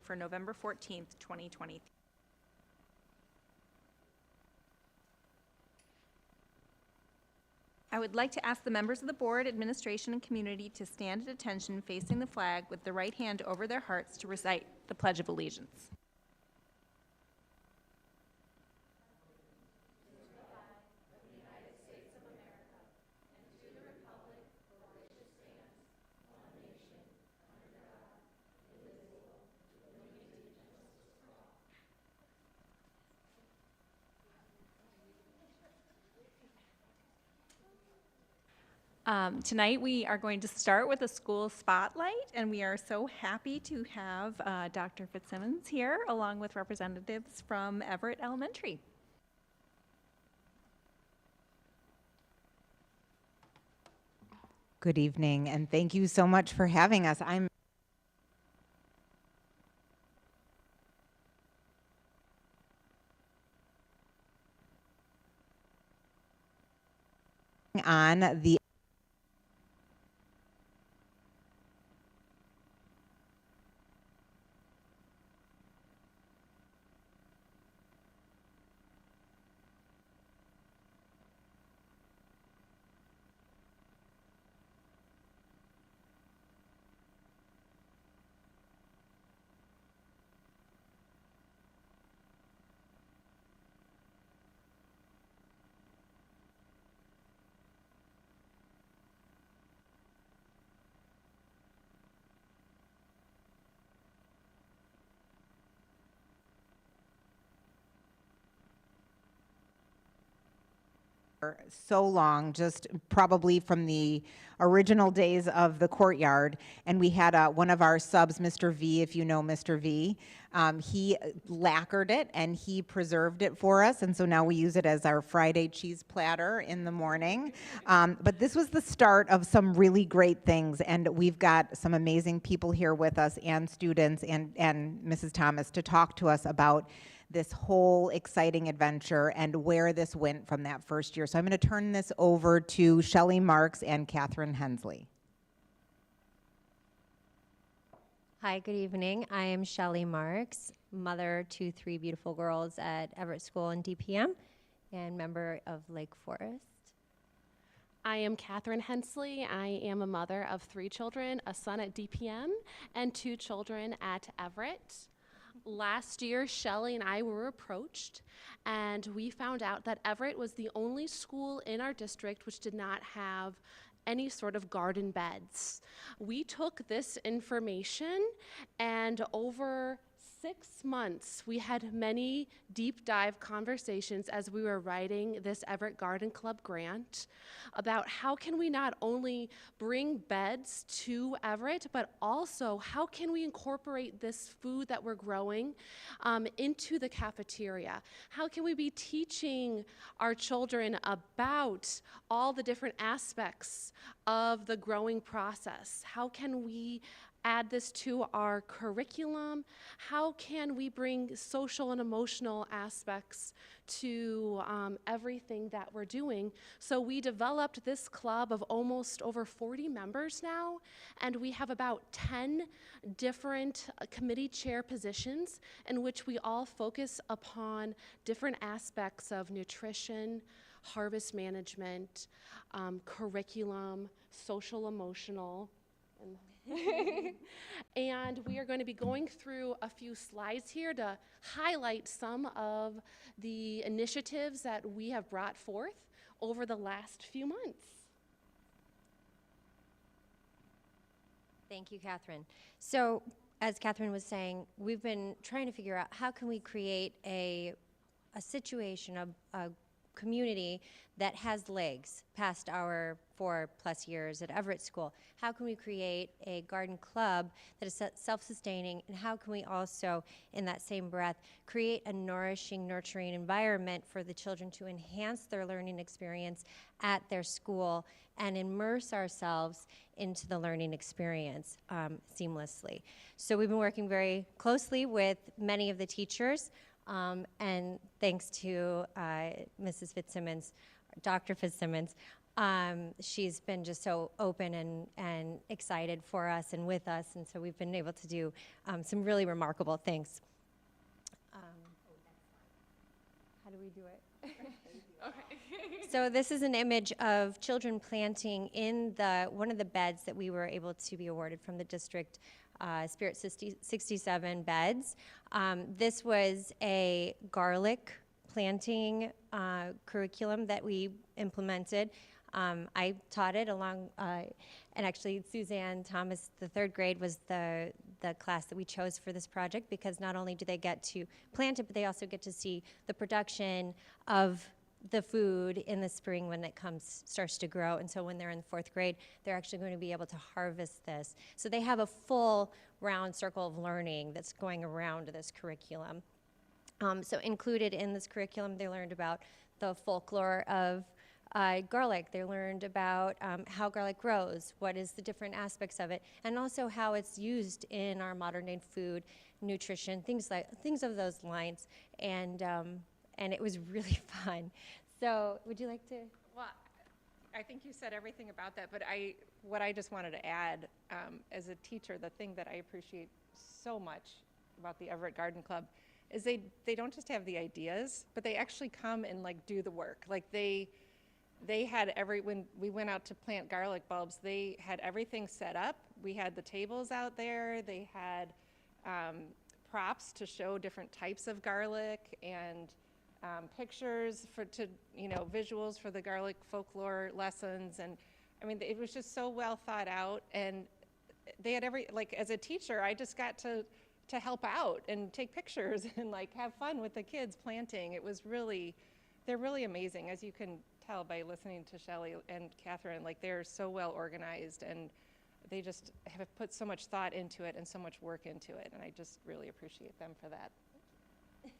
for November 14th, 2023. I would like to ask the members of the board, administration, and community to stand at attention facing the flag with the right hand over their hearts to recite the Pledge of Allegiance. Tonight we are going to start with a school spotlight, and we are so happy to have Dr. Fitzsimmons here along with representatives from Everett Elementary. Good evening, and thank you so much for having us. I'm on the so long, just probably from the original days of the courtyard. And we had one of our subs, Mr. V, if you know Mr. V, he lacquered it and he preserved it for us. And so now we use it as our Friday cheese platter in the morning. But this was the start of some really great things. And we've got some amazing people here with us and students and Mrs. Thomas to talk to us about this whole exciting adventure and where this went from that first year. So I'm going to turn this over to Shelley Marks and Catherine Hensley. Hi, good evening. I am Shelley Marks, mother to 3 beautiful girls at Everett School and DPM, and member of Lake Forest. I am Catherine Hensley. I am a mother of 3 children, a son at DPM and 2 children at Everett. Last year, Shelley and I were approached, and we found out that Everett was the only school in our district which did not have any sort of garden beds. We took this information, and over 6 months, we had many deep dive conversations as we were writing this Everett Garden Club grant about how can we not only bring beds to Everett, but also how can we incorporate this food that we're growing into the cafeteria? How can we be teaching our children about all the different aspects of the growing process? How can we add this to our curriculum? How can we bring social and emotional aspects to everything that we're doing? So we developed this club of almost over 40 members now, and we have about 10 different committee chair positions in which we all focus upon different aspects of nutrition, harvest management, curriculum, social emotional, and we are going to be going through a few slides here to highlight some of the initiatives that we have brought forth over the last few months. Thank you, Catherine. So, as Catherine was saying, we've been trying to figure out how can we create a situation, a community that has legs past our 4+ years at Everett School. How can we create a garden club that is self-sustaining, and how can we also, in that same breath, create a nourishing, nurturing environment for the children to enhance their learning experience at their school and immerse ourselves into the learning experience seamlessly. So we've been working very closely with many of the teachers, and thanks to Mrs. Fitzsimmons, Dr. Fitzsimmons, She's been just so open and excited for us and with us, and so we've been able to do some really remarkable things. How do we do it? So this is an image of children planting in one of the beds that we were able to be awarded from the district, Spirit 67 beds. This was a garlic planting curriculum that we implemented. I taught it along, and actually Suzanne Thomas, the third grade, was the class that we chose for this project, because not only do they get to plant it, but they also get to see the production of the food in the spring when it starts to grow. And so when they're in the fourth grade, they're actually going to be able to harvest this. So they have a full round circle of learning that's going around this curriculum. So included in this curriculum, they learned about the folklore of garlic. They learned about how garlic grows, what is the different aspects of it, and also how it's used in our modern day food, nutrition, things of those lines. And it was really fun. So would you like to? Well, I think you said everything about that, but what I just wanted to add, as a teacher, the thing that I appreciate so much about the Everett Garden Club is they don't just have the ideas, but they actually come and like do the work. Like they had when we went out to plant garlic bulbs, they had everything set up. We had the tables out there. They had props to show different types of garlic, and pictures visuals for the garlic folklore lessons. And I mean, it was just so well thought out, and they had as a teacher, I just got to help out and take pictures and like have fun with the kids planting. They're really amazing, as you can tell by listening to Shelley and Catherine. Like, they're so well organized, and they just have put so much thought into it and so much work into it, and I just really appreciate them for that. Okay,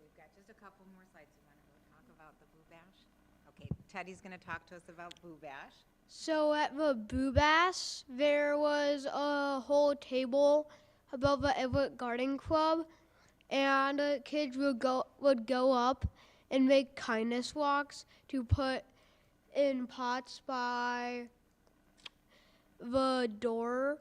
we've got just a couple more slides. You want to go talk about the Boo Bash? Okay, Teddy's going to talk to us about Boo Bash. So at the Boo Bash, there was a whole table above the Everett Garden Club, and kids would go up and make kindness walks to put in pots by the door.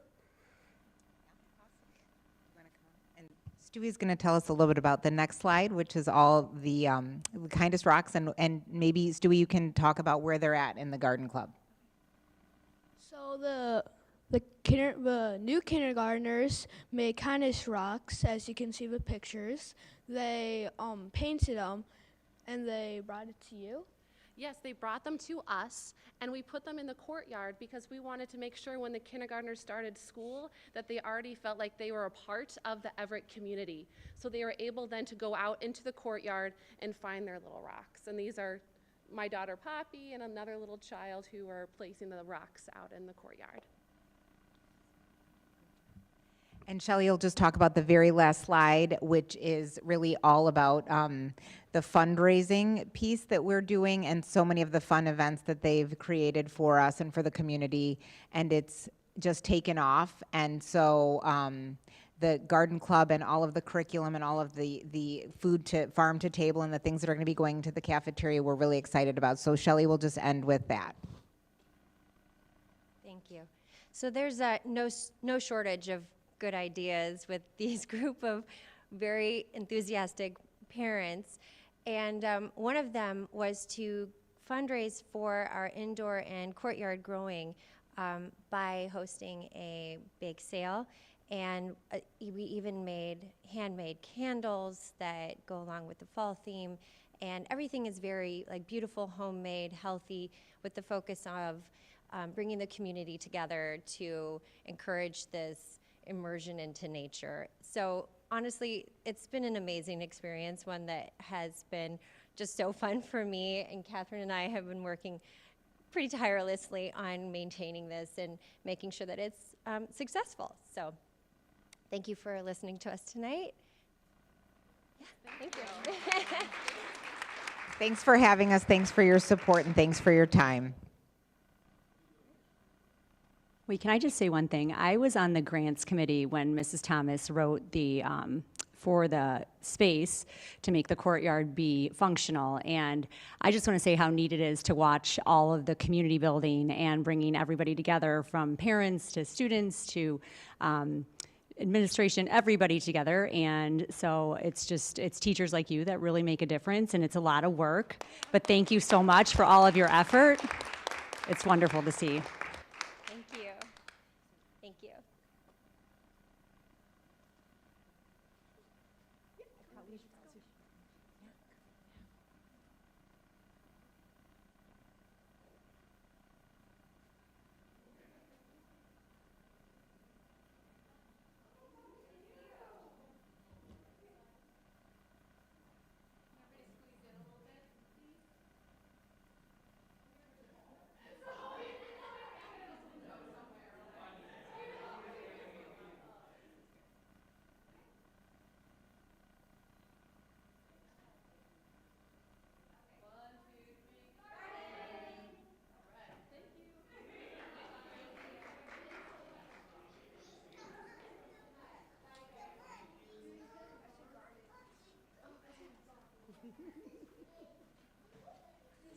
And Stewie's going to tell us a little bit about the next slide, which is all the kindest rocks, and maybe Stewie, you can talk about where they're at in the garden club. So the new kindergartners made kindness rocks, as you can see the pictures. They painted them, and they brought it to you. Yes, they brought them to us, and we put them in the courtyard because we wanted to make sure when the kindergartners started school that they already felt like they were a part of the Everett community. So they were able then to go out into the courtyard and find their little rocks. And these are my daughter Poppy and another little child who are placing the rocks out in the courtyard. And Shelley will just talk about the very last slide, which is really all about the fundraising piece that we're doing and so many of the fun events that they've created for us and for the community. And it's just taken off. And so the garden club and all of the curriculum and all of the food to farm to table and the things that are going to be going to the cafeteria, we're really excited about. So Shelley will just end with that. Thank you. So there's no shortage of good ideas with these group of very enthusiastic parents, and one of them was to fundraise for our indoor and courtyard growing by hosting a bake sale, and we even made handmade candles that go along with the fall theme, and everything is very beautiful, homemade, healthy, with the focus of bringing the community together to encourage this immersion into nature. So honestly, it's been an amazing experience, one that has been just so fun for me, and Catherine and I have been working pretty tirelessly on maintaining this and making sure that it's successful. So thank you for listening to us tonight. Yeah, thank you. Thanks for having us. Thanks for your support, and thanks for your time. Wait, can I just say one thing? I was on the grants committee when Mrs. Thomas wrote the for the space to make the courtyard be functional. And I just want to say how neat it is to watch all of the community building and bringing everybody together, from parents to students to administration, everybody together. And so it's teachers like you that really make a difference, and it's a lot of work. But thank you so much for all of your effort. It's wonderful to see. Thank you. Thank you.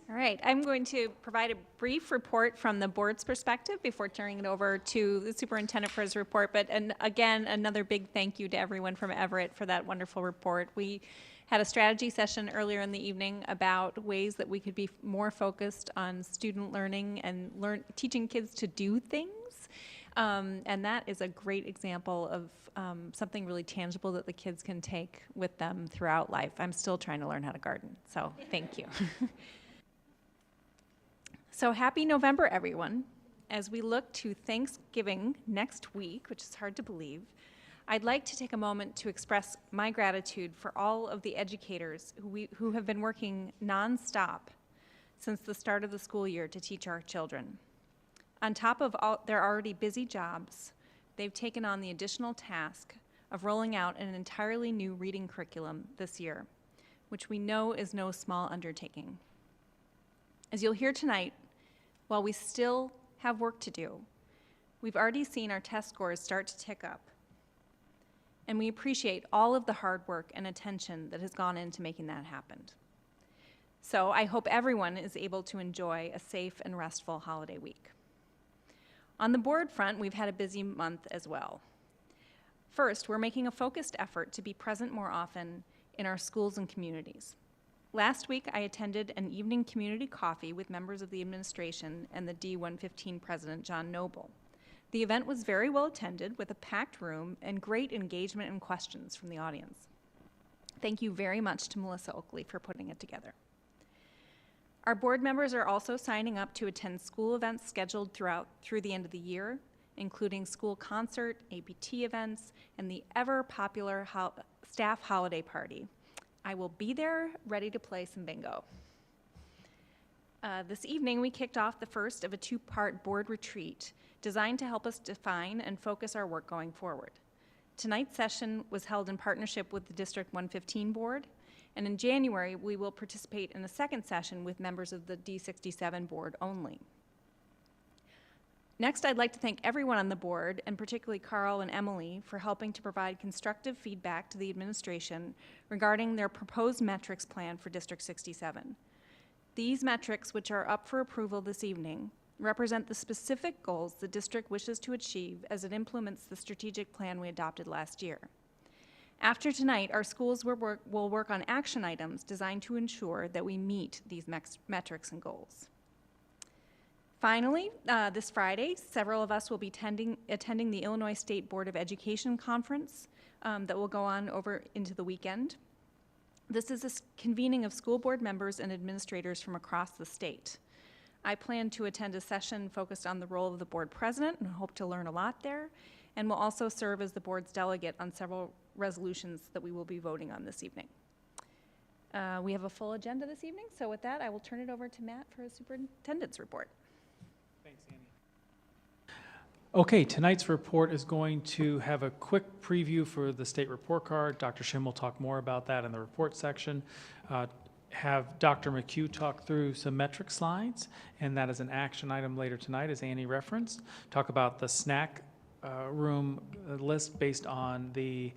All right, I'm going to provide a brief report from the board's perspective before turning it over to the superintendent for his report. But again, another big thank you to everyone from Everett for that wonderful report. We had a strategy session earlier in the evening about ways that we could be more focused on student learning and teaching kids to do things. And that is a great example of something really tangible that the kids can take with them throughout life. I'm still trying to learn how to garden, so thank you. So happy November, everyone. As we look to Thanksgiving next week, which is hard to believe, I'd like to take a moment to express my gratitude for all of the educators who have been working nonstop since the start of the school year to teach our children. On top of all their already busy jobs, they've taken on the additional task of rolling out an entirely new reading curriculum this year, which we know is no small undertaking. As you'll hear tonight, while we still have work to do, we've already seen our test scores start to tick up, and we appreciate all of the hard work and attention that has gone into making that happen. So I hope everyone is able to enjoy a safe and restful holiday week. On the board front, we've had a busy month as well. First, we're making a focused effort to be present more often in our schools and communities. Last week, I attended an evening community coffee with members of the administration and the D115 president, John Noble. The event was very well attended with a packed room and great engagement and questions from the audience. Thank you very much to Melissa Oakley for putting it together. Our board members are also signing up to attend school events scheduled through the end of the year, including school concert, APT events, and the ever-popular staff holiday party. I will be there, ready to play some bingo. This evening, we kicked off the first of a two-part board retreat designed to help us define and focus our work going forward. Tonight's session was held in partnership with the District 115 board, and in January, we will participate in a second session with members of the D67 board only. Next, I'd like to thank everyone on the board, and particularly Carl and Emily, for helping to provide constructive feedback to the administration regarding their proposed metrics plan for District 67. These metrics, which are up for approval this evening, represent the specific goals the district wishes to achieve as it implements the strategic plan we adopted last year. After tonight, our schools will work on action items designed to ensure that we meet these metrics and goals. Finally, this Friday, several of us will be attending the Illinois State Board of Education Conference that will go on over into the weekend. This is a convening of school board members and administrators from across the state. I plan to attend a session focused on the role of the board president and hope to learn a lot there, and will also serve as the board's delegate on several resolutions that we will be voting on this evening. We have a full agenda this evening, so with that, I will turn it over to Matt for his superintendent's report. Thanks, Annie. Okay, tonight's report is going to have a quick preview for the state report card. Dr. Shim will talk more about that in the report section. Have Dr. McHugh talk through some metric slides, and that is an action item later tonight, as Annie referenced. Talk about the snack room list based on the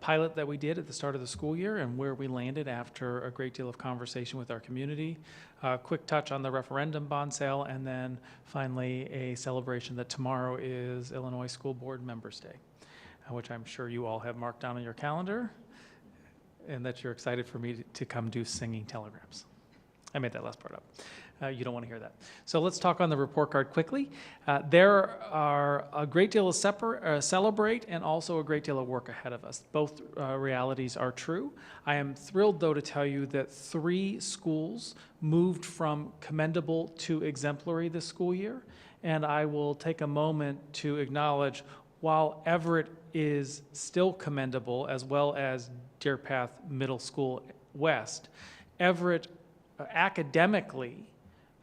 pilot that we did at the start of the school year and where we landed after a great deal of conversation with our community. Quick touch on the referendum bond sale, and then finally a celebration that tomorrow is Illinois School Board Members Day, which I'm sure you all have marked down on your calendar, and that you're excited for me to come do singing telegrams. I made that last part up. You don't want to hear that. So let's talk on the report card quickly. There are a great deal of celebrate and also a great deal of work ahead of us. Both realities are true. I am thrilled, though, to tell you that 3 schools moved from commendable to exemplary this school year. And I will take a moment to acknowledge, while Everett is still commendable, as well as Deer Path Middle School West, Everett academically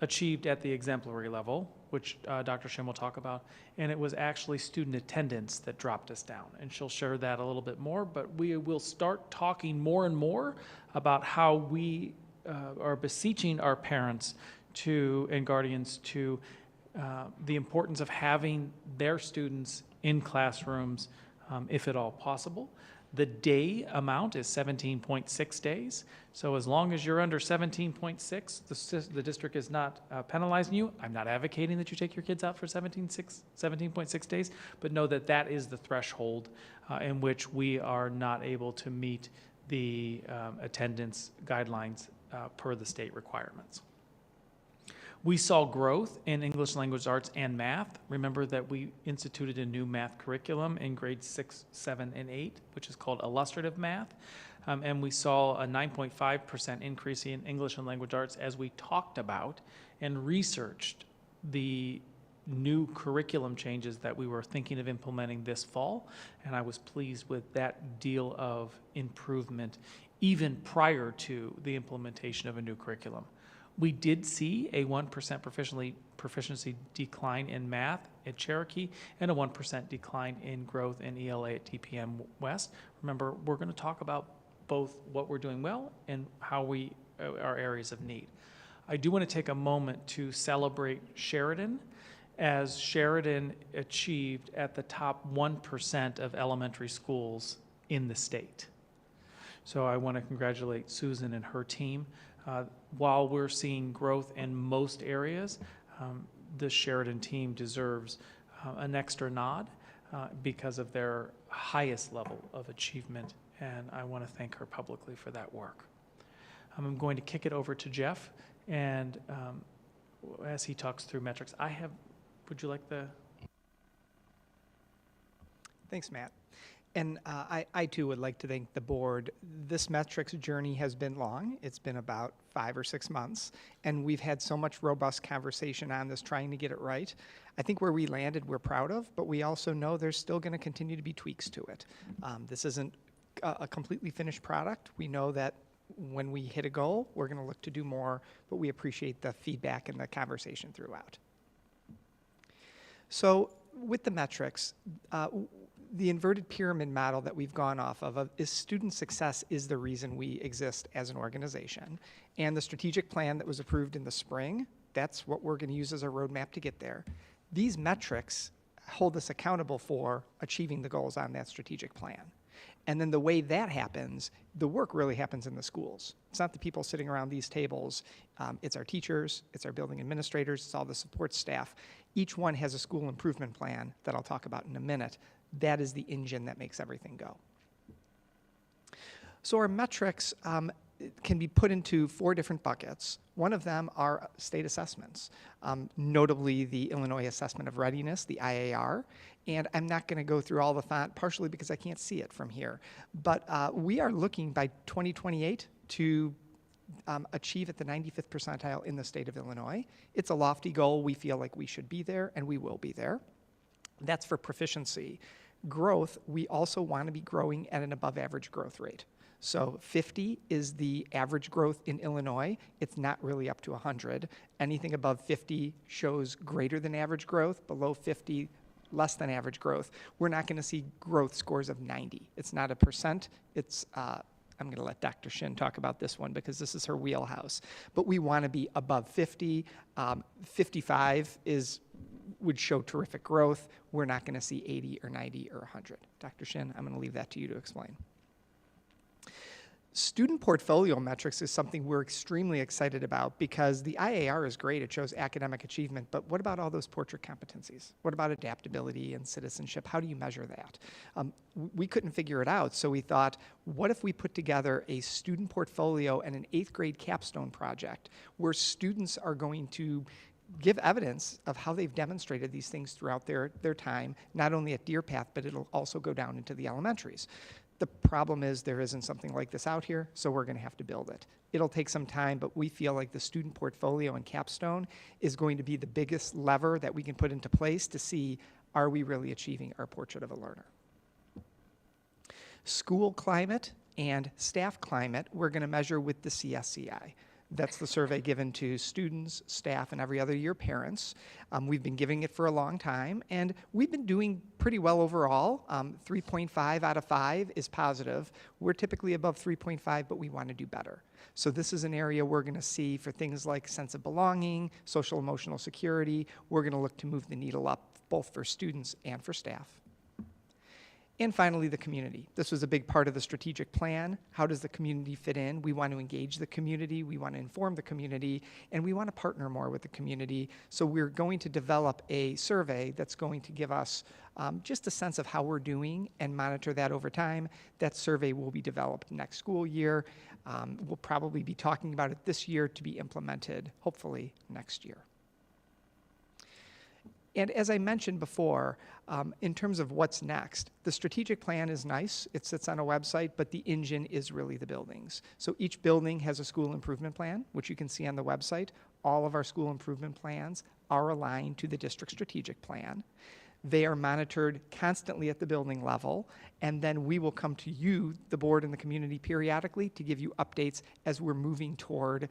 achieved at the exemplary level, which Dr. Shim will talk about, and it was actually student attendance that dropped us down, and she'll share that a little bit more, but we will start talking more and more about how we are beseeching our parents and guardians to the importance of having their students in classrooms, if at all possible. The day amount is 17.6 days. So as long as you're under 17.6, the district is not penalizing you. I'm not advocating that you take your kids out for 17.6 days, but know that that is the threshold in which we are not able to meet the attendance guidelines per the state requirements. We saw growth in English language arts and math. Remember that we instituted a new math curriculum in grades 6, 7, and 8, which is called illustrative math. And we saw a 9.5% increase in English and language arts as we talked about and researched the new curriculum changes that we were thinking of implementing this fall. And I was pleased with that deal of improvement even prior to the implementation of a new curriculum. We did see a 1% proficiency decline in math at Cherokee and a 1% decline in growth in ELA at DPM West. Remember, we're going to talk about both what we're doing well and how our areas of need. I do want to take a moment to celebrate Sheridan, as Sheridan achieved at the top 1% of elementary schools in the state. So I want to congratulate Susan and her team. While we're seeing growth in most areas, the Sheridan team deserves an extra nod because of their highest level of achievement, and I want to thank her publicly for that work. I'm going to kick it over to Jeff, and as he talks through metrics, would you like the? Thanks, Matt. And I too would like to thank the board. This metrics journey has been long. It's been about 5 or 6 months, and we've had so much robust conversation on this, trying to get it right. I think where we landed, we're proud of, but we also know there's still going to continue to be tweaks to it. This isn't a completely finished product. We know that when we hit a goal, we're going to look to do more, but we appreciate the feedback and the conversation throughout. So with the metrics, the inverted pyramid model that we've gone off of is student success is the reason we exist as an organization. And the strategic plan that was approved in the spring, that's what we're going to use as a roadmap to get there. These metrics hold us accountable for achieving the goals on that strategic plan. And then the way that happens, the work really happens in the schools. It's not the people sitting around these tables. It's our teachers, it's our building administrators, it's all the support staff. Each one has a school improvement plan that I'll talk about in a minute. That is the engine that makes everything go. So our metrics can be put into 4 different buckets. One of them are state assessments, notably the Illinois Assessment of Readiness, the IAR. And I'm not going to go through all the font, partially because I can't see it from here. But we are looking by 2028 to achieve at the 95th percentile in the state of Illinois. It's a lofty goal. We feel like we should be there, and we will be there. That's for proficiency. Growth, we also want to be growing at an above average growth rate. So 50 is the average growth in Illinois. It's not really up to 100. Anything above 50 shows greater than average growth. Below 50, less than average growth. We're not going to see growth scores of 90. It's not a percent. It's, I'm going to let Dr. Shin talk about this one because this is her wheelhouse. But we want to be above 50. 55 is would show terrific growth. We're not going to see 80 or 90 or 100. Dr. Shin, I'm going to leave that to you to explain. Student portfolio metrics is something we're extremely excited about because the IAR is great. It shows academic achievement, but what about all those portrait competencies? What about adaptability and citizenship? How do you measure that? We couldn't figure it out, so we thought, what if we put together a student portfolio and an 8th grade capstone project where students are going to give evidence of how they've demonstrated these things throughout their time, not only at Deer Path, but it'll also go down into the elementaries. The problem is there isn't something like this out here, so we're going to have to build it. It'll take some time, but we feel like the student portfolio and capstone is going to be the biggest lever that we can put into place to see, are we really achieving our portrait of a learner? School climate and staff climate, we're going to measure with the CSCI. That's the survey given to students, staff, and every other year parents. We've been giving it for a long time, and we've been doing pretty well overall. 3.5 out of 5 is positive. We're typically above 3.5, but we want to do better. So this is an area we're going to see for things like sense of belonging, social emotional security. We're going to look to move the needle up both for students and for staff. And finally, the community. This was a big part of the strategic plan. How does the community fit in? We want to engage the community, we want to inform the community, and we want to partner more with the community. So we're going to develop a survey that's going to give us just a sense of how we're doing and monitor that over time. That survey will be developed next school year. We'll probably be talking about it this year to be implemented, hopefully, next year. And as I mentioned before, in terms of what's next, the strategic plan is nice. It sits on a website, but the engine is really the buildings. So each building has a school improvement plan, which you can see on the website. All of our school improvement plans are aligned to the district strategic plan. They are monitored constantly at the building level, and then we will come to you, the board and the community, periodically to give you updates as we're moving toward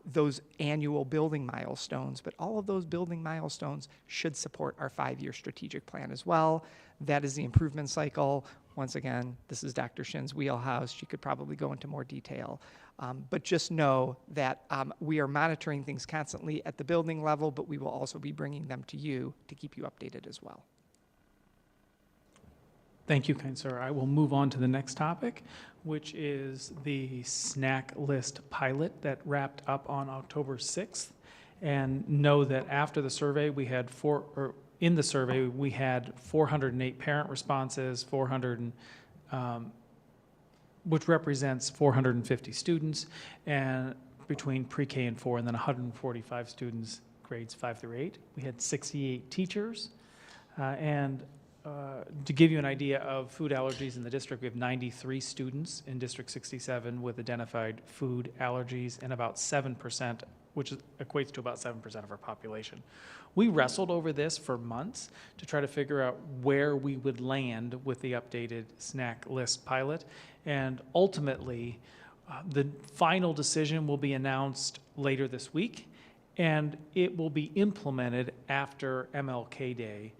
those annual building milestones. But all of those building milestones should support our 5-year strategic plan as well. That is the improvement cycle. Once again, this is Dr. Shin's wheelhouse. She could probably go into more detail. But just know that we are monitoring things constantly at the building level, but we will also be bringing them to you to keep you updated as well. Thank you, kind sir. I will move on to the next topic, which is the snack list pilot that wrapped up on October 6th. And know that after the survey, we had in the survey, we had 408 parent responses, which represents 450 students, and between pre-K and 4, and then 145 students, grades 5 through 8. We had 68 teachers, to give you an idea of food allergies in the district, we have 93 students in District 67 with identified food allergies, and about 7%, which equates to about 7% of our population. We wrestled over this for months to try to figure out where we would land with the updated snack list pilot, and ultimately, the final decision will be announced later this week, and it will be implemented after MLK Day,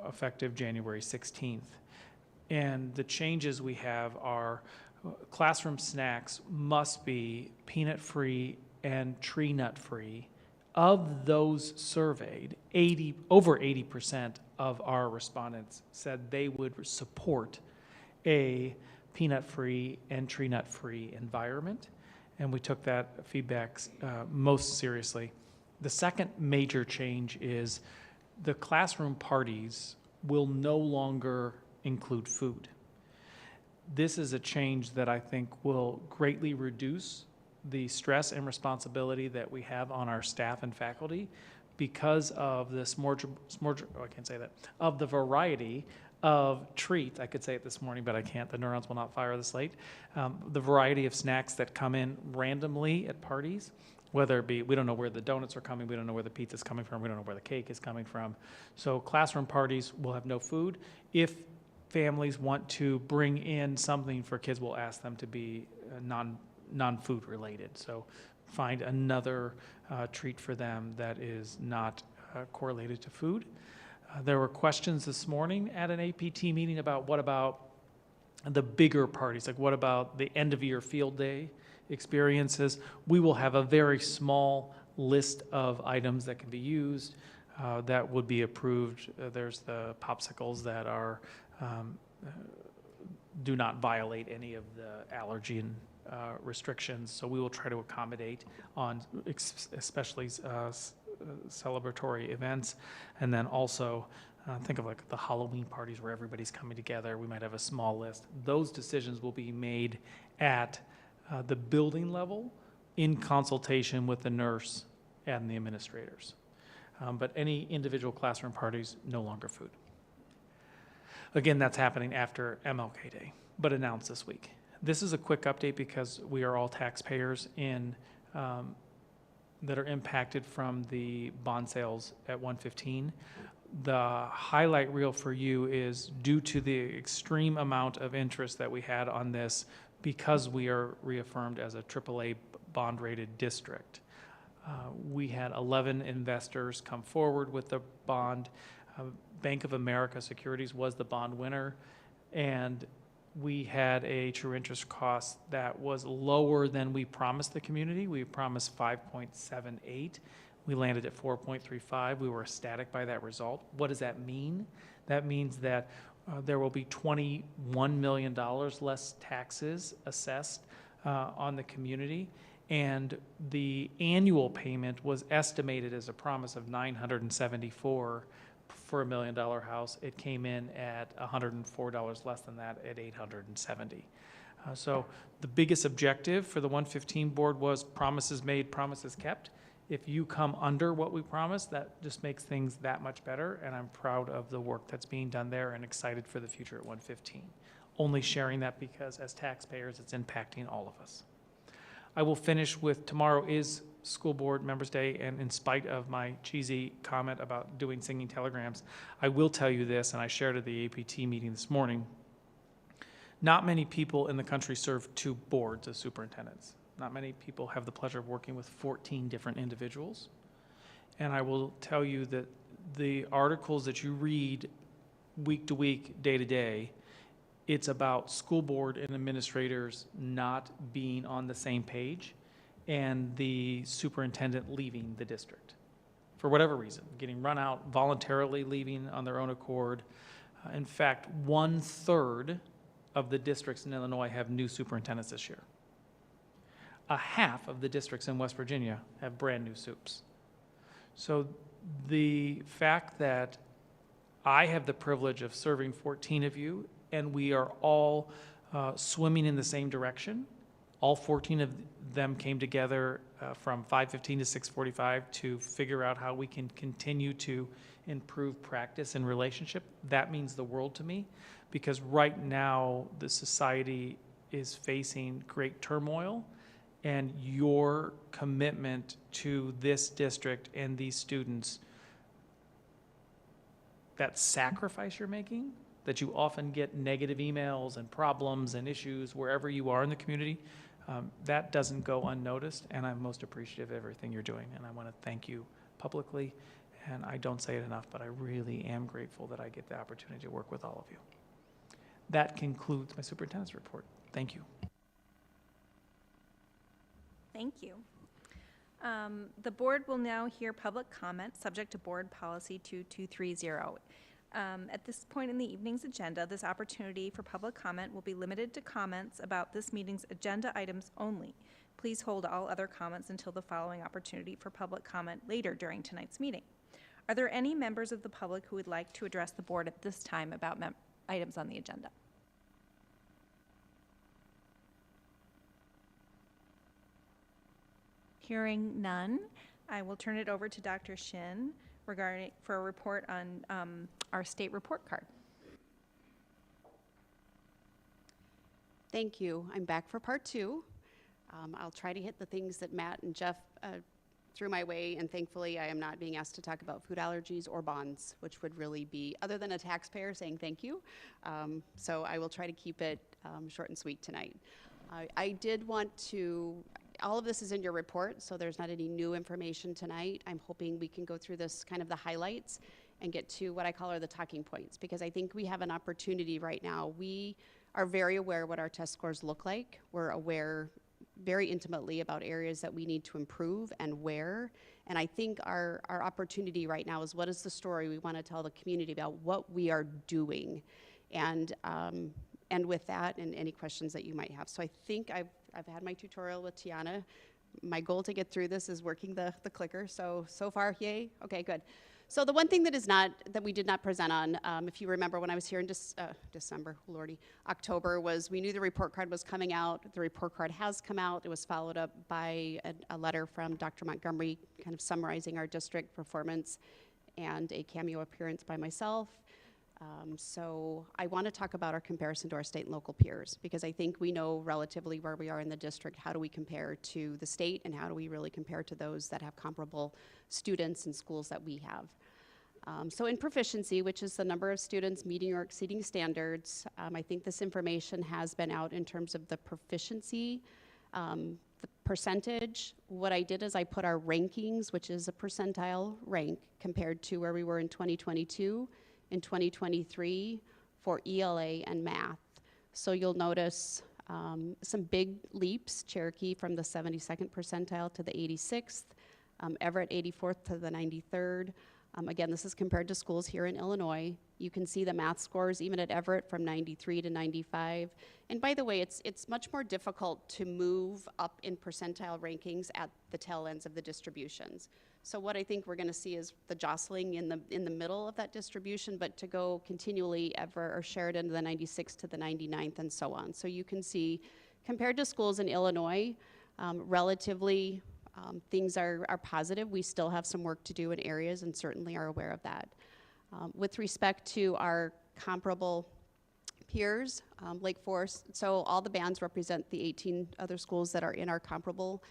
effective January 16th. And the changes we have are classroom snacks must be peanut-free and tree nut-free. Of those surveyed, over 80% of our respondents said they would support a peanut-free and tree nut-free environment, and we took that feedback most seriously. The second major change is the classroom parties will no longer include food. This is a change that I think will greatly reduce the stress and responsibility that we have on our staff and faculty because of the of the variety of treats. I could say it this morning, but I can't. The neurons will not fire this late. The variety of snacks that come in randomly at parties, whether it be, we don't know where the donuts are coming, we don't know where the pizza's coming from, we don't know where the cake is coming from. So classroom parties will have no food. If families want to bring in something for kids, we'll ask them to be non-food related. So find another treat for them that is not correlated to food. There were questions this morning at an APT meeting about what about the bigger parties, like what about the end of year field day experiences. We will have a very small list of items that can be used. that would be approved. There's the popsicles that are do not violate any of the allergen restrictions, so we will try to accommodate on especially celebratory events. And then also think of like the Halloween parties where everybody's coming together. We might have a small list. Those decisions will be made at the building level in consultation with the nurse and the administrators. But any individual classroom parties, no longer food. Again, that's happening after MLK Day, but announced this week. This is a quick update because we are all taxpayers in that are impacted from the bond sales at 115. The highlight reel for you is due to the extreme amount of interest that we had on this because we are reaffirmed as a AAA bond-rated district. We had 11 investors come forward with the bond. Bank of America Securities was the bond winner, and we had a true interest cost that was lower than we promised the community. We promised 5.78. We landed at 4.35. We were ecstatic by that result. What does that mean? That means that there will be $21 million less taxes assessed on the community, and the annual payment was estimated as a promise of $974 for $1 million house. It came in at $104 less than that at $870. So the biggest objective for the 115 board was promises made, promises kept. If you come under what we promised, that just makes things that much better, and I'm proud of the work that's being done there and excited for the future at 115. Only sharing that because as taxpayers, it's impacting all of us. I will finish with tomorrow is School Board Members Day, and in spite of my cheesy comment about doing singing telegrams, I will tell you this, and I shared at the APT meeting this morning. Not many people in the country serve 2 boards as superintendents. Not many people have the pleasure of working with 14 different individuals. And I will tell you that the articles that you read week to week, day to day, it's about school board and administrators not being on the same page and the superintendent leaving the district for whatever reason, getting run out, voluntarily leaving on their own accord. In fact, 1/3 of the districts in Illinois have new superintendents this year. A half of the districts in West Virginia have brand new soups. So the fact that I have the privilege of serving 14 of you and we are all swimming in the same direction, all 14 of them came together from 5:15 to 6:45 to figure out how we can continue to improve practice and relationship. That means the world to me because right now the society is facing great turmoil, and your commitment to this district and these students, that sacrifice you're making, that you often get negative emails and problems and issues wherever you are in the community, that doesn't go unnoticed, and I'm most appreciative of everything you're doing, and I want to thank you publicly, and I don't say it enough, but I really am grateful that I get the opportunity to work with all of you. That concludes my superintendent's report. Thank you. Thank you. The board will now hear public comment subject to board policy 2230. At this point in the evening's agenda, this opportunity for public comment will be limited to comments about this meeting's agenda items only. Please hold all other comments until the following opportunity for public comment later during tonight's meeting. Are there any members of the public who would like to address the board at this time about items on the agenda? Hearing none, I will turn it over to Dr. Shin for a report on our state report card. Thank you. I'm back for part 2. I'll try to hit the things that Matt and Jeff threw my way, and thankfully I am not being asked to talk about food allergies or bonds, which would really be, other than a taxpayer saying thank you. So I will try to keep it short and sweet tonight. I did want to, all of this is in your report, so there's not any new information tonight. I'm hoping we can go through this kind of the highlights and get to what I call are the talking points, because I think we have an opportunity right now. We are very aware what our test scores look like. We're aware very intimately about areas that we need to improve and where, And I think our opportunity right now is, what is the story we want to tell the community about what we are doing? And with that, and any questions that you might have. So I think I've had my tutorial with Tiana. My goal to get through this is working the clicker. So far, yay? Okay, good. So the one thing that we did not present on, if you remember when I was here in December, lordy, October, was we knew the report card was coming out. The report card has come out. It was followed up by a letter from Dr. Montgomery kind of summarizing our district performance, and a cameo appearance by myself. So I want to talk about our comparison to our state and local peers, because I think we know relatively where we are in the district. How do we compare to the state, and how do we really compare to those that have comparable students and schools that we have? So in proficiency, which is the number of students meeting or exceeding standards, I think this information has been out in terms of the proficiency, the percentage. What I did is I put our rankings, which is a percentile rank, compared to where we were in 2022, in 2023 for ELA and math. So you'll notice some big leaps: Cherokee from the 72nd percentile to the 86th, Everett 84th to the 93rd. Again, this is compared to schools here in Illinois. You can see the math scores even at Everett from 93 to 95. And by the way, it's much more difficult to move up in percentile rankings at the tail ends of the distributions. So what I think we're going to see is the jostling in the middle of that distribution, but to go continually Everett or Sheridan to the 96th to the 99th and so on. So you can see, compared to schools in Illinois, relatively things are positive. We still have some work to do in areas, and certainly are aware of that. With respect to our comparable peers, Lake Forest, so all the bands represent the 18 other schools that are in our comparable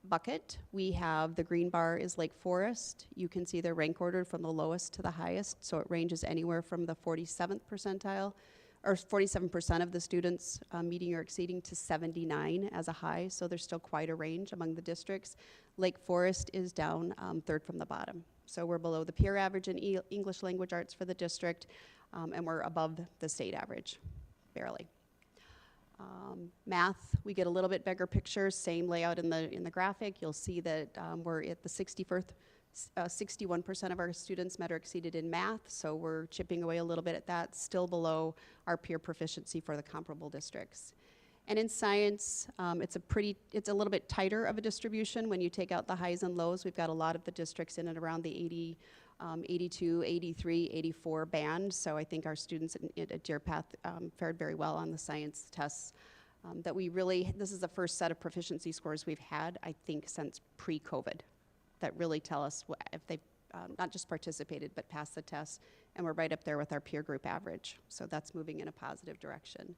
bucket. We have the green bar is Lake Forest. You can see they're rank ordered from the lowest to the highest, so it ranges anywhere from the 47th percentile, or 47% of the students meeting or exceeding, to 79 as a high, so there's still quite a range among the districts. Lake Forest is down third from the bottom. So we're below the peer average in English language arts for the district, and we're above the state average, barely. Math, we get a little bit bigger picture, same layout in the graphic. You'll see that we're at the 61% of our students met or exceeded in math, so we're chipping away a little bit at that, still below our peer proficiency for the comparable districts. And in science, it's a little bit tighter of a distribution when you take out the highs and lows. We've got a lot of the districts in and around the 80, 82, 83, 84 band, so I think our students at Deer Path fared very well on the science tests. This is the first set of proficiency scores we've had, I think, since pre-COVID, that really tell us if they've not just participated, but passed the test, and we're right up there with our peer group average. So that's moving in a positive direction.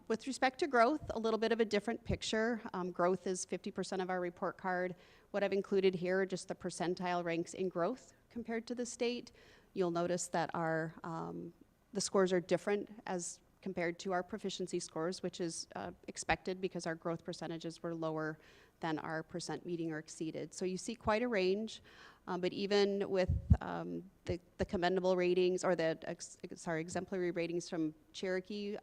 With respect to growth, a little bit of a different picture. Growth is 50% of our report card. What I've included here are just the percentile ranks in growth compared to the state. You'll notice that the scores are different as compared to our proficiency scores, which is expected because our growth percentages were lower than our percent meeting or exceeded. So you see quite a range, but even with the commendable ratings, or the exemplary ratings from Cherokee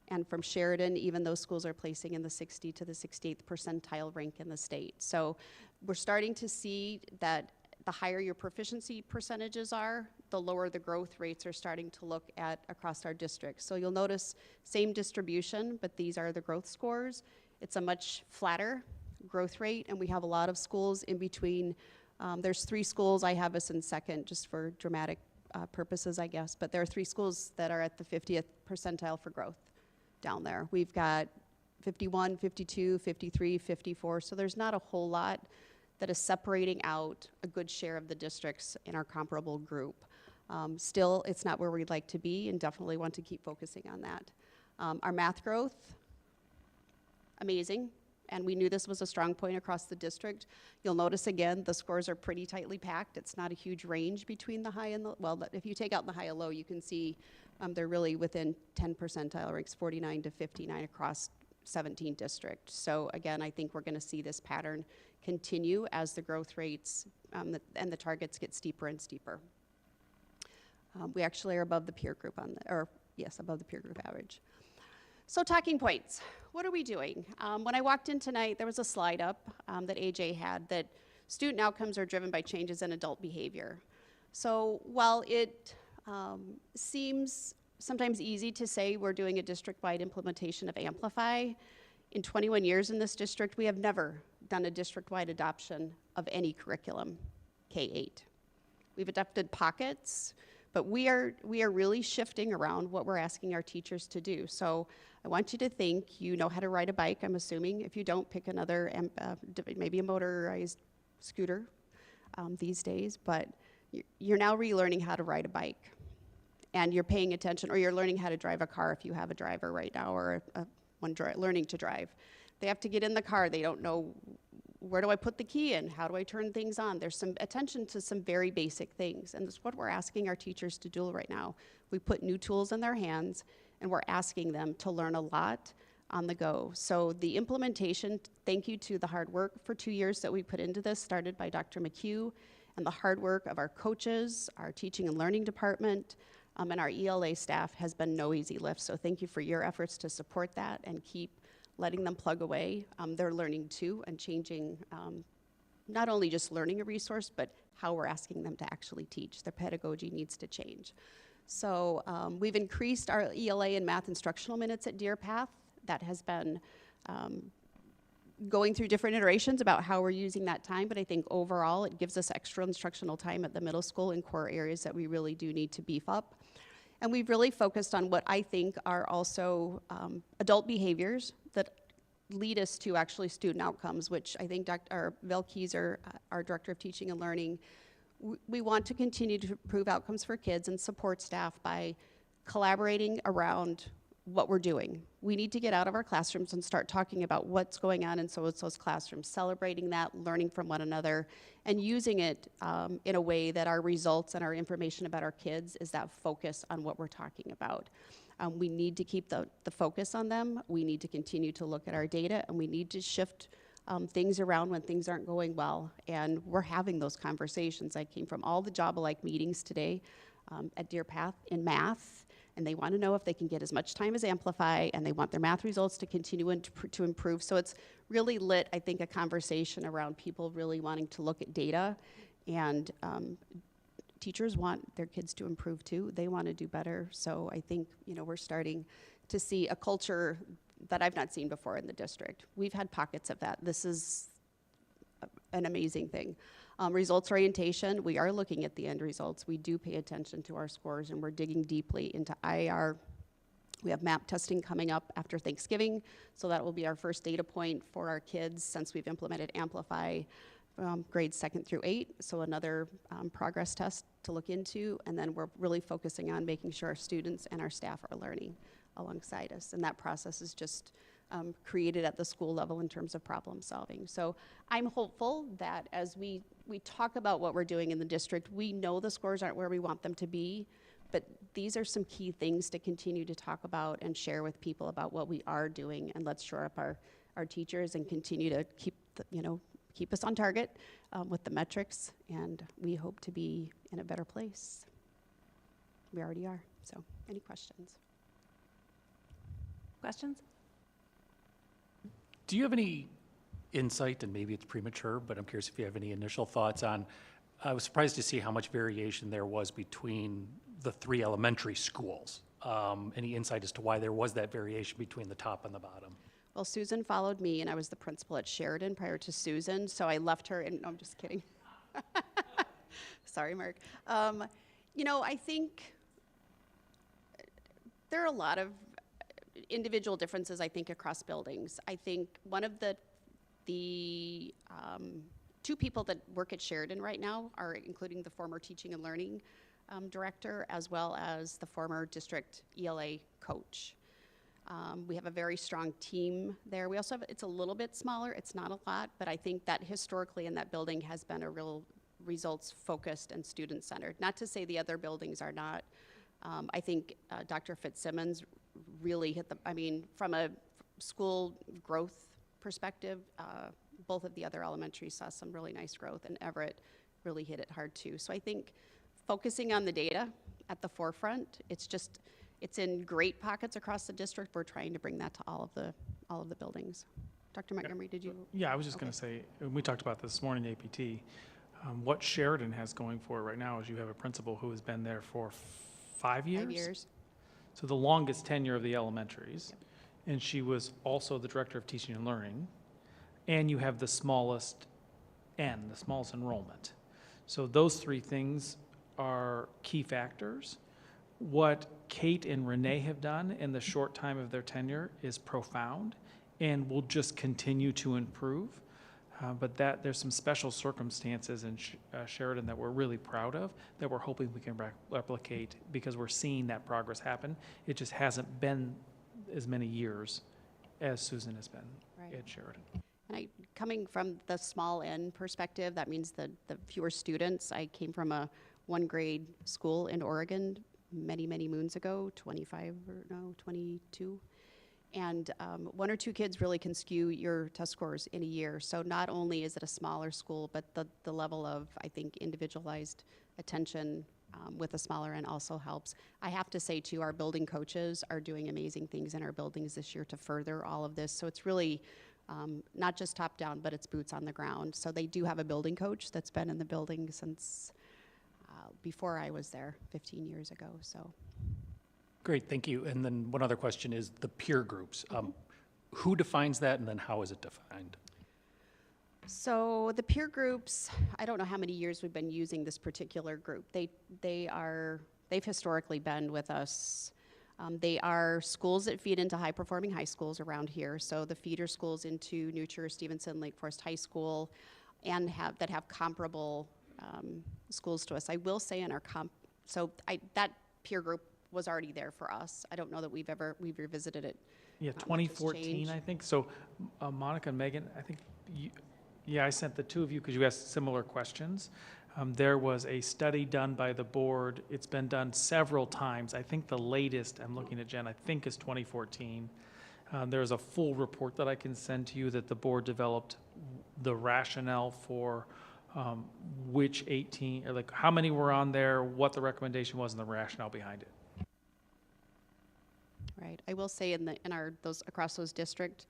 and from Sheridan, even those schools are placing in the 60 to the 68th percentile rank in the state. So we're starting to see that the higher your proficiency percentages are, the lower the growth rates are starting to look at across our district. So you'll notice same distribution, but these are the growth scores. It's a much flatter growth rate, and we have a lot of schools in between. There's 3 schools, I have us in second just for dramatic purposes, I guess, but there are 3 schools that are at the 50th percentile for growth down there. We've got 51, 52, 53, 54, so there's not a whole lot that is separating out a good share of the districts in our comparable group. Still, it's not where we'd like to be, and definitely want to keep focusing on that. Our math growth, amazing, and we knew this was a strong point across the district. You'll notice again, the scores are pretty tightly packed. It's not a huge range between the high and the, well, if you take out the high and low, you can see they're really within 10 percentile ranks, 49 to 59 across 17 districts. So again, I think we're gonna see this pattern continue as the growth rates and the targets get steeper and steeper. We actually are above the peer group above the peer group average. So talking points, what are we doing? When I walked in tonight, there was a slide up that AJ had that student outcomes are driven by changes in adult behavior. So while it seems sometimes easy to say we're doing a district-wide implementation of Amplify, in 21 years in this district, we have never done a district-wide adoption of any curriculum, K-8. We've adopted pockets, but we are really shifting around what we're asking our teachers to do. So I want you to think you know how to ride a bike, I'm assuming. If you don't, pick another, maybe a motorized scooter these days, but you're now relearning how to ride a bike. And you're paying attention, or you're learning how to drive a car if you have a driver right now, or one learning to drive. They have to get in the car. They don't know, where do I put the key in? How do I turn things on? There's some attention to some very basic things, and that's what we're asking our teachers to do right now. We put new tools in their hands, and we're asking them to learn a lot on the go. So the implementation, thank you to the hard work for 2 years that we put into this, started by Dr. McHugh, and the hard work of our coaches, our teaching and learning department, and our ELA staff has been no easy lift. So thank you for your efforts to support that and keep letting them plug away. They're learning too and changing, not only just learning a resource, but how we're asking them to actually teach. Their pedagogy needs to change. So we've increased our ELA and math instructional minutes at Deer Path. That has been going through different iterations about how we're using that time, but I think overall it gives us extra instructional time at the middle school in core areas that we really do need to beef up. And we've really focused on what I think are also adult behaviors that lead us to actually student outcomes, which I think Dr. Val Kieser, our Director of Teaching and Learning, we want to continue to improve outcomes for kids and support staff by collaborating around what we're doing. We need to get out of our classrooms and start talking about what's going on in those classrooms, celebrating that, learning from one another, and using it in a way that our results and our information about our kids is that focus on what we're talking about. We need to keep the focus on them. We need to continue to look at our data, and we need to shift things around when things aren't going well. And we're having those conversations. I came from all the job-alike meetings today at Deer Path in math, and they want to know if they can get as much time as Amplify, and they want their math results to continue to improve. So it's really lit, I think, a conversation around people really wanting to look at data, and teachers want their kids to improve too. They want to do better. So I think, you know, we're starting to see a culture that I've not seen before in the district. We've had pockets of that. This is an amazing thing. Results orientation, we are looking at the end results. We do pay attention to our scores, and we're digging deeply into IAR. We have MAP testing coming up after Thanksgiving, so that will be our first data point for our kids since we've implemented Amplify grades 2nd through 8, so another progress test to look into, and then we're really focusing on making sure our students and our staff are learning alongside us, and that process is just created at the school level in terms of problem solving. So I'm hopeful that as we talk about what we're doing in the district, we know the scores aren't where we want them to be, but these are some key things to continue to talk about and share with people about what we are doing, and let's shore up our teachers and continue to keep us on target with the metrics, and we hope to be in a better place. We already are. So any questions? Questions? Do you have any insight, and maybe it's premature, but I'm curious if you have any initial thoughts on, I was surprised to see how much variation there was between the 3 elementary schools. Any insight as to why there was that variation between the top and the bottom? Well, Susan followed me, and I was the principal at Sheridan prior to Susan, so I left her, and no, I'm just kidding. Sorry, Mark. You know, I think there are a lot of individual differences, I think, across buildings. I think one of the 2 people that work at Sheridan right now are including the former teaching and learning director, as well as the former district ELA coach. We have a very strong team there. We also have, it's a little bit smaller, it's not a lot, but I think that historically in that building has been a real results focused and student centered. Not to say the other buildings are not. I think Dr. Fitzsimmons really hit from a school growth perspective, both of the other elementaries saw some really nice growth, and Everett really hit it hard too. So I think focusing on the data at the forefront, it's in great pockets across the district. We're trying to bring that to all of the buildings. Dr. Montgomery, did you? Yeah, I was just Okay. going to say, and we talked about this morning, APT, what Sheridan has going for it right now is you have a principal who has been there for 5 years? 5 years. So the longest tenure of the elementaries. And she was also the director of teaching and learning. And you have the smallest the smallest enrollment. So those three things are key factors. What Kate and Renee have done in the short time of their tenure is profound and will just continue to improve. But there's some special circumstances in Sheridan that we're really proud of, that we're hoping we can replicate because we're seeing that progress happen. It just hasn't been as many years as Susan has been Right. at Sheridan. And coming from the small N perspective, that means the fewer students. I came from a 1-grade school in Oregon many, many moons ago, 22. And 1 or 2 kids really can skew your test scores in a year. So not only is it a smaller school, but the level of, I think, individualized attention with a smaller N also helps. I have to say, too, our building coaches are doing amazing things in our buildings this year to further all of this. So it's really not just top down, but it's boots on the ground. So they do have a building coach that's been in the building since before I was there 15 years ago. So. Great, thank you. And then one other question is the peer groups. Who defines that, and then how is it defined? So the peer groups, I don't know how many years we've been using this particular group. They've historically been with us. They are schools that feed into high-performing high schools around here. So the feeder schools into Nutcher, Stevenson, Lake Forest High School, and that have comparable schools to us. I will say in our that peer group was already there for us. I don't know that we've revisited it. Yeah, Not much has 2014, changed. I think. So Monica and Megan, I think, I sent the two of you because you asked similar questions. There was a study done by the board. It's been done several times. I think the latest, I'm looking at Jen, I think is 2014. There's a full report that I can send to you that the board developed the rationale for which 18, or like how many were on there, what the recommendation was, and the rationale behind it. Right. I will say those across those districts,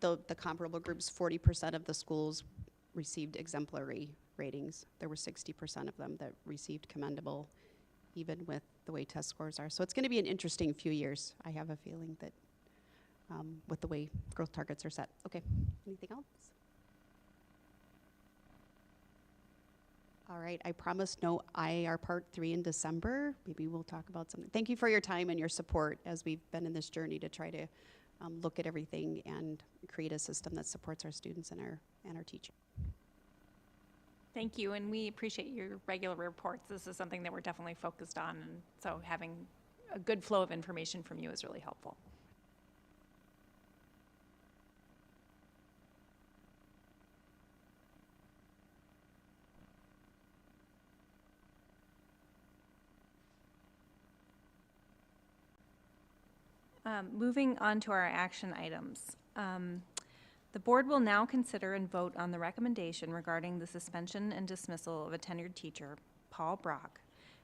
the comparable groups, 40% of the schools received exemplary ratings. There were 60% of them that received commendable, even with the way test scores are. So it's going to be an interesting few years. I have a feeling that with the way growth targets are set. Okay. Anything else? All right, I promised no IAR Part 3 in December. Maybe we'll talk about something. Thank you for your time and your support as we've been in this journey to try to look at everything and create a system that supports our students and our teachers. Thank you, and we appreciate your regular reports. This is something that we're definitely focused on, and so having a good flow of information from you is really helpful. Moving on to our action items. The board will now consider and vote on the recommendation regarding the suspension and dismissal of a tenured teacher, Paul Brock,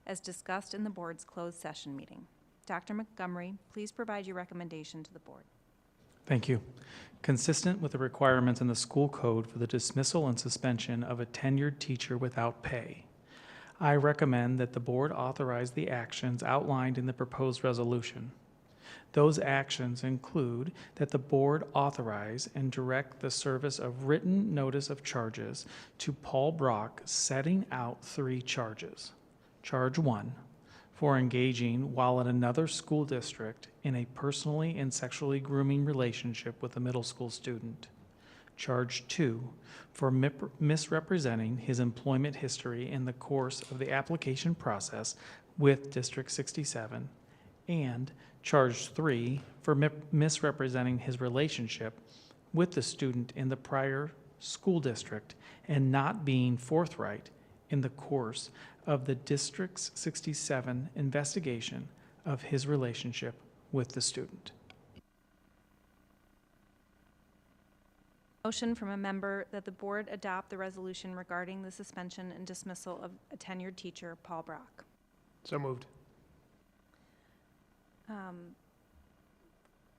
as discussed in the board's closed session meeting. Dr. Montgomery, please provide your recommendation to the board. Thank you. Consistent with the requirements in the school code for the dismissal and suspension of a tenured teacher without pay, I recommend that the board authorize the actions outlined in the proposed resolution. Those actions include that the board authorize and direct the service of written notice of charges to Paul Brock, setting out 3 charges. Charge 1, for engaging while at another school district in a personally and sexually grooming relationship with a middle school student. Charge 2, for misrepresenting his employment history in the course of the application process with District 67. And Charge 3, for misrepresenting his relationship with the student in the prior school district and not being forthright in the course of the District's 67 investigation of his relationship with the student. Motion from a member that the board adopt the resolution regarding the suspension and dismissal of a tenured teacher, Paul Brock. So moved.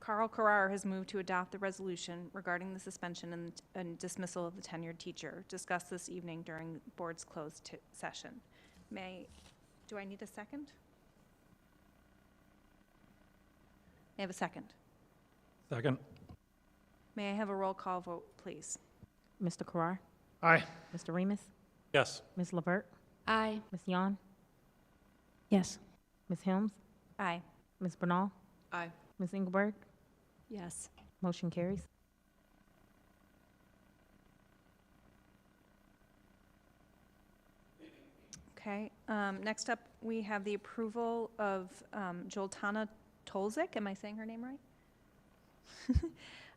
Carl Carrar has moved to adopt the resolution regarding the suspension and dismissal of the tenured teacher discussed this evening during board's closed session. Do I need a second? May I have a second? Second. May I have a roll call vote, please? Mr. Carrar? Aye. Mr. Remus? Yes. Ms. Levert? Aye. Ms. Yon? Yes. Ms. Helms? Aye. Ms. Bernal? Aye. Ms. Engelberg? Yes. Motion carries. Okay, next up, we have the approval of Joltana Tolzik, am I saying her name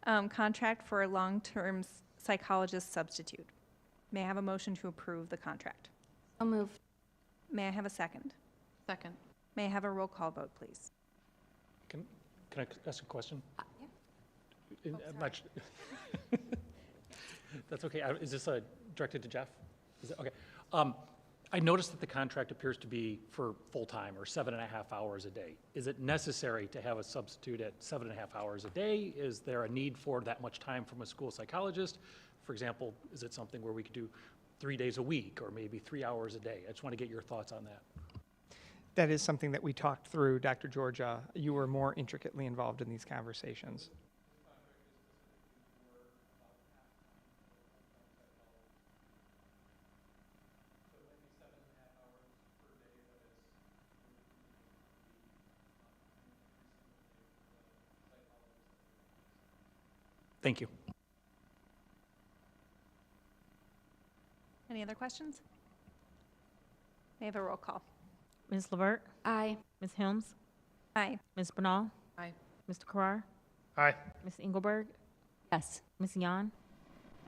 right? Contract for a long-term psychologist substitute. May I have a motion to approve the contract? I'll move. May I have a second? Second. May I have a roll call vote, please? Can I ask a question? Yeah. I'm not That's okay. Is this directed to Jeff? Is it, okay. I noticed that the contract appears to be for full-time or 7.5 hours a day. Is it necessary to have a substitute at 7.5 hours a day? Is there a need for that much time from a school psychologist? For example, is it something where we could do 3 days a week or maybe 3 hours a day? I just want to get your thoughts on that. That is something that we talked through, Dr. Georgia. You were more intricately involved in these conversations. Thank you. Any other questions? May I have a roll call? Ms. Levert? Aye. Ms. Helms? Aye. Ms. Bernal? Aye. Mr. Carrar? Aye. Ms. Engelberg? Yes. Ms. Yon?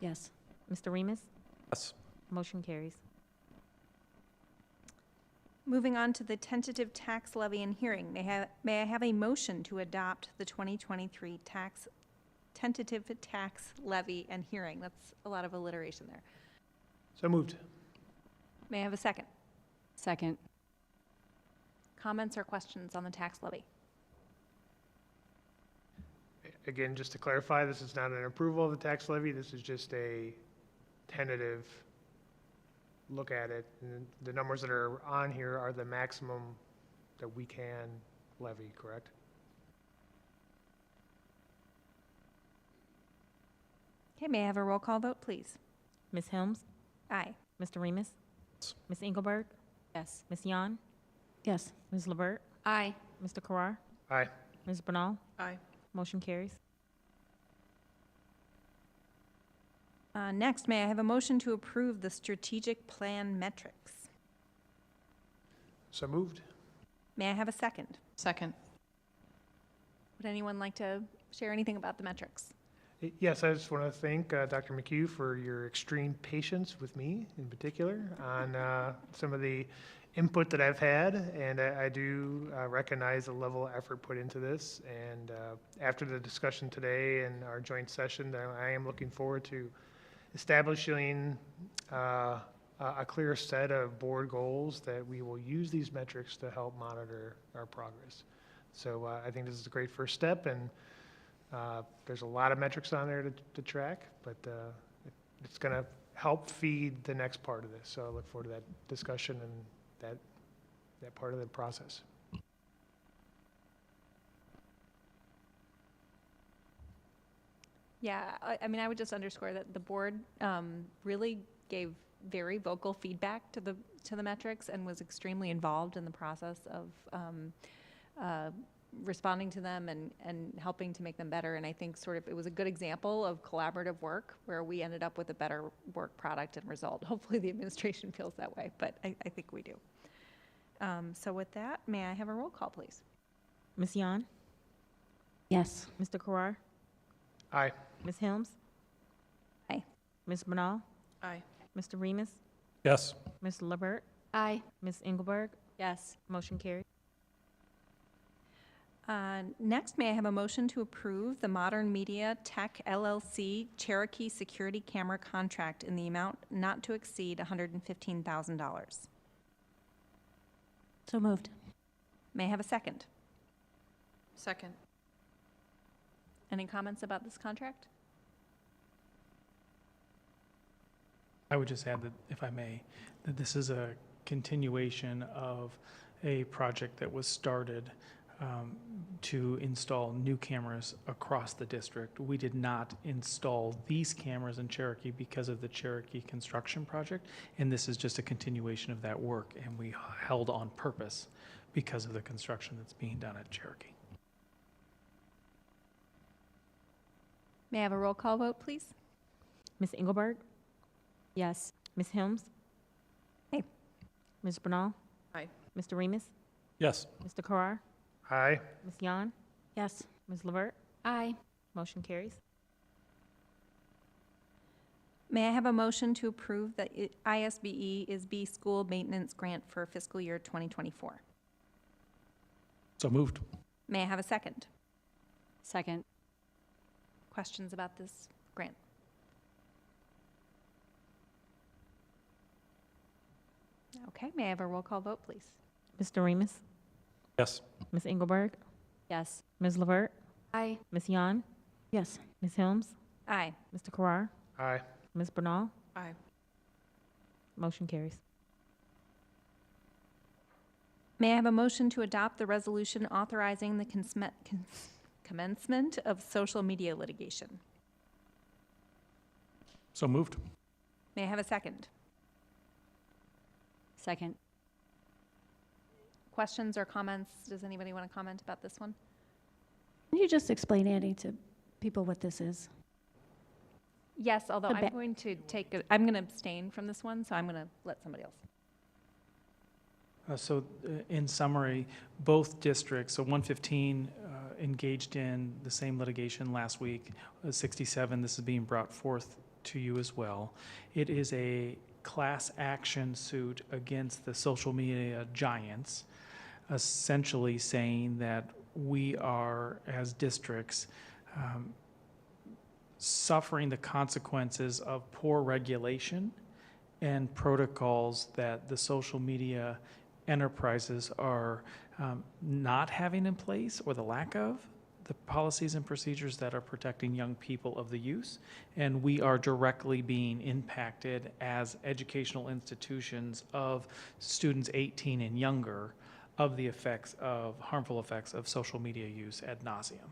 Yes. Mr. Remus? Yes. Motion carries. Moving on to the tentative tax levy and hearing. May I have a motion to adopt the 2023 tentative tax levy and hearing? That's a lot of alliteration there. So moved. May I have a second? Second. Comments or questions on the tax levy? Again, just to clarify, this is not an approval of the tax levy. This is just a tentative look at it. And the numbers that are on here are the maximum that we can levy, correct? Okay, may I have a roll call vote, please? Ms. Helms? Aye. Mr. Remus? Ms. Engelberg? Yes. Ms. Yon? Yes. Ms. Levert? Aye. Mr. Carrar? Aye. Ms. Bernal? Aye. Motion carries. Next, may I have a motion to approve the strategic plan metrics? So moved. May I have a second? Second. Would anyone like to share anything about the metrics? Yes, I just want to thank Dr. McHugh for your extreme patience with me in particular on some of the input that I've had, and I do recognize the level of effort put into this. And after the discussion today and our joint session, I am looking forward to establishing a clear set of board goals that we will use these metrics to help monitor our progress. So I think this is a great first step, and there's a lot of metrics on there to track, but it's going to help feed the next part of this. So I look forward to that discussion and that part of the process. Yeah, I mean, I would just underscore that the board really gave very vocal feedback to the metrics and was extremely involved in the process of responding to them and helping to make them better. And I think sort of it was a good example of collaborative work where we ended up with a better work product and result. Hopefully the administration feels that way, but I think we do. So with that, may I have a roll call, please? Ms. Yon? Yes. Mr. Carrar? Aye. Ms. Helms? Aye. Ms. Bernal? Aye. Mr. Remus? Yes. Ms. Levert? Aye. Ms. Engelberg? Yes. Motion carries. Next, may I have a motion to approve the Modern Media Tech LLC Cherokee Security Camera contract in the amount not to exceed $115,000? So moved. May I have a second? Second. Any comments about this contract? I would just add that, if I may, that this is a continuation of a project that was started to install new cameras across the district. We did not install these cameras in Cherokee because of the Cherokee construction project, and this is just a continuation of that work, and we held on purpose because of the construction that's being done at Cherokee. May I have a roll call vote, please? Ms. Engelberg? Yes. Ms. Helms? Aye. Ms. Bernal? Aye. Mr. Remus? Yes. Mr. Carrar? Aye. Ms. Yan? Yes. Ms. Levert? Aye. Motion carries. May I have a motion to approve the ISBE ISB School Maintenance Grant for fiscal year 2024? So moved. May I have a second? Second. Questions about this grant? Okay, may I have a roll call vote, please? Mr. Remus? Yes. Ms. Engelberg? Yes. Ms. Levert? Aye. Ms. Yan? Yes. Ms. Helms? Aye. Mr. Carrar? Aye. Ms. Bernal? Aye. Motion carries. May I have a motion to adopt the resolution authorizing the commencement of social media litigation? So moved. May I have a second? Second. Questions or comments? Does anybody want to comment about this one? Can you just explain, Andy, to people what this is? Yes, although The I'm ba- going to I'm going to abstain from this one, so I'm going to let somebody else. In summary, both districts, so 115 engaged in the same litigation last week. 67, this is being brought forth to you as well. It is a class action suit against the social media giants, essentially saying that we are, as districts, suffering the consequences of poor regulation and protocols that the social media enterprises are not having in place, or the lack of the policies and procedures that are protecting young people of the use. And we are directly being impacted as educational institutions of students 18 and younger of the effects of, harmful effects of social media use ad nauseum.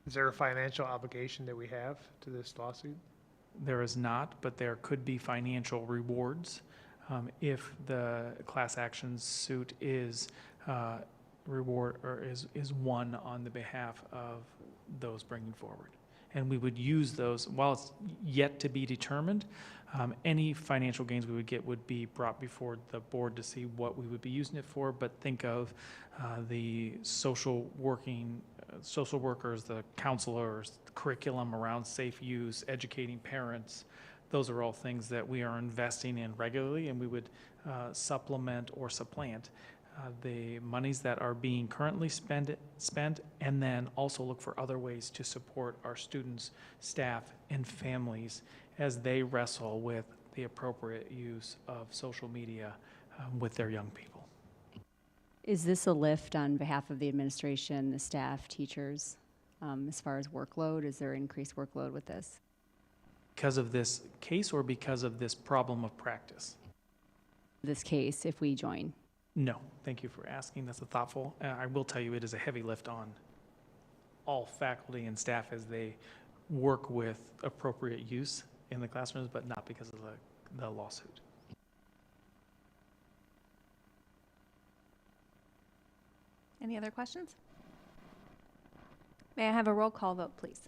Is there a financial obligation that we have to this lawsuit? There is not, but there could be financial rewards if the class action suit is is won on the behalf of those bringing forward. And we would use those, while it's yet to be determined, any financial gains we would get would be brought before the board to see what we would be using it for. But think of the social workers, the counselors, the curriculum around safe use, educating parents. Those are all things that we are investing in regularly, and we would supplement or supplant the monies that are being currently spent, and then also look for other ways to support our students, staff, and families as they wrestle with the appropriate use of social media with their young people. Is this a lift on behalf of the administration, the staff, teachers, as far as workload? Is there increased workload with this? Because of this case, or because of this problem of practice? This case, if we join? No, thank you for asking. That's a thoughtful. I will tell you, it is a heavy lift on all faculty and staff as they work with appropriate use in the classrooms, but not because of the lawsuit. Any other questions? May I have a roll call vote, please?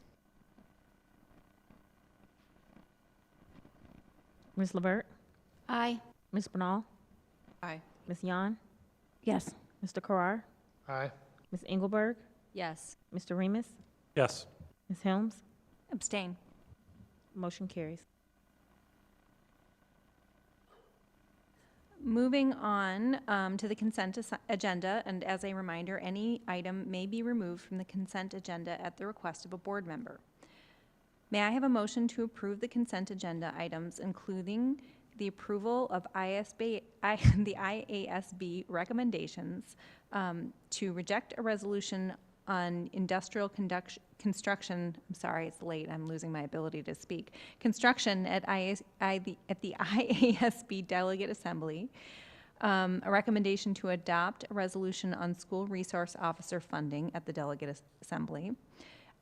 Ms. Levert? Aye. Ms. Bernal? Aye. Ms. Yan? Yes. Mr. Carrar? Aye. Ms. Engelberg? Yes. Mr. Remus? Yes. Ms. Helms? Abstain. Motion carries. Moving on to the consent agenda, and as a reminder, any item may be removed from the consent agenda at the request of a board member. May I have a motion to approve the consent agenda items, including the approval of the IASB recommendations to reject a resolution on industrial construction, I'm sorry, it's late, I'm losing my ability to speak, construction at the IASB Delegate Assembly. A recommendation to adopt a resolution on school resource officer funding at the Delegate Assembly.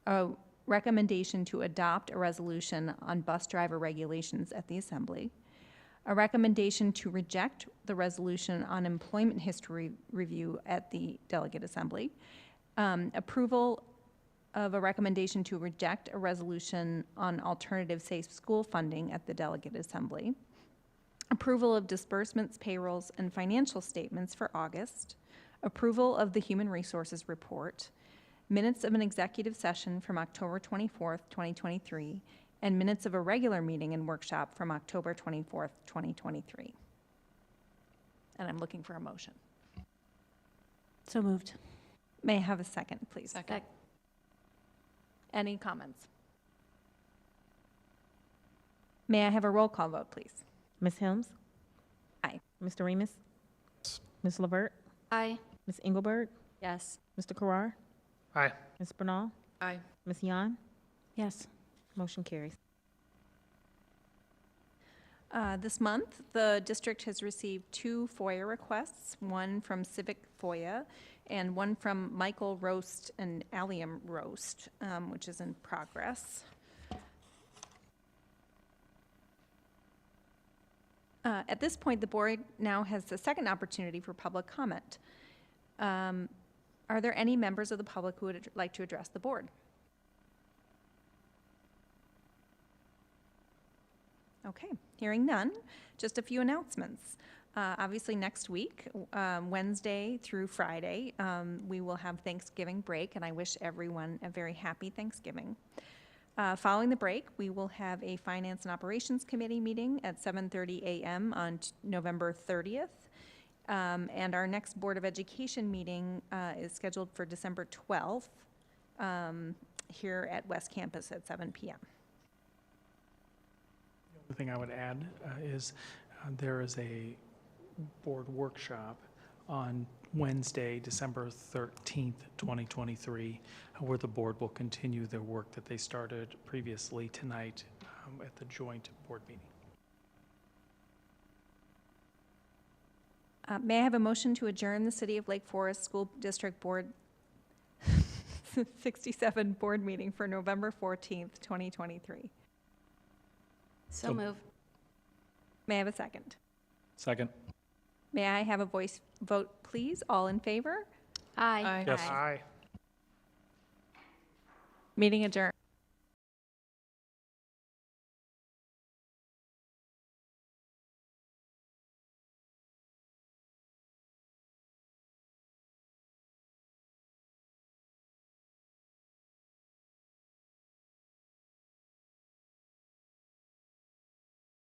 A recommendation to adopt a resolution on bus driver regulations at the Assembly. A recommendation to reject the resolution on employment history review at the Delegate Assembly. Approval of a recommendation to reject a resolution on alternative safe school funding at the Delegate Assembly. Approval of disbursements, payrolls, and financial statements for August. Approval of the Human Resources Report. Minutes of an executive session from October 24th, 2023, and minutes of a regular meeting and workshop from October 24th, 2023. And I'm looking for a motion. So moved. May I have a second, please? Second. Any comments? May I have a roll call vote, please? Ms. Helms? Aye. Mr. Remus? Ms. Levert? Aye. Ms. Engelberg? Yes. Mr. Carrar? Aye. Ms. Bernal? Aye. Ms. Yan? Yes. Motion carries. This month, the district has received 2 FOIA requests, one from Civic FOIA and one from Michael Roast and Allium Roast, which is in progress. At this point, the board now has the second opportunity for public comment. Are there any members of the public who would like to address the board? Okay, hearing none, just a few announcements. Obviously, next week, Wednesday through Friday, we will have Thanksgiving break, and I wish everyone a very happy Thanksgiving. Following the break, we will have a Finance and Operations Committee meeting at 7:30 a.m. on November 30th. And our next Board of Education meeting is scheduled for December 12th here at West Campus at 7 p.m. The thing I would add is there is a board workshop on Wednesday, December 13th, 2023, where the board will continue their work that they started previously tonight at the joint board meeting. May I have a motion to adjourn the City of Lake Forest School District Board 67 board meeting for November 14th, 2023? So move. May I have a second? Second. May I have a voice vote, please? All in favor? Aye. Yes. Aye. Meeting adjourned.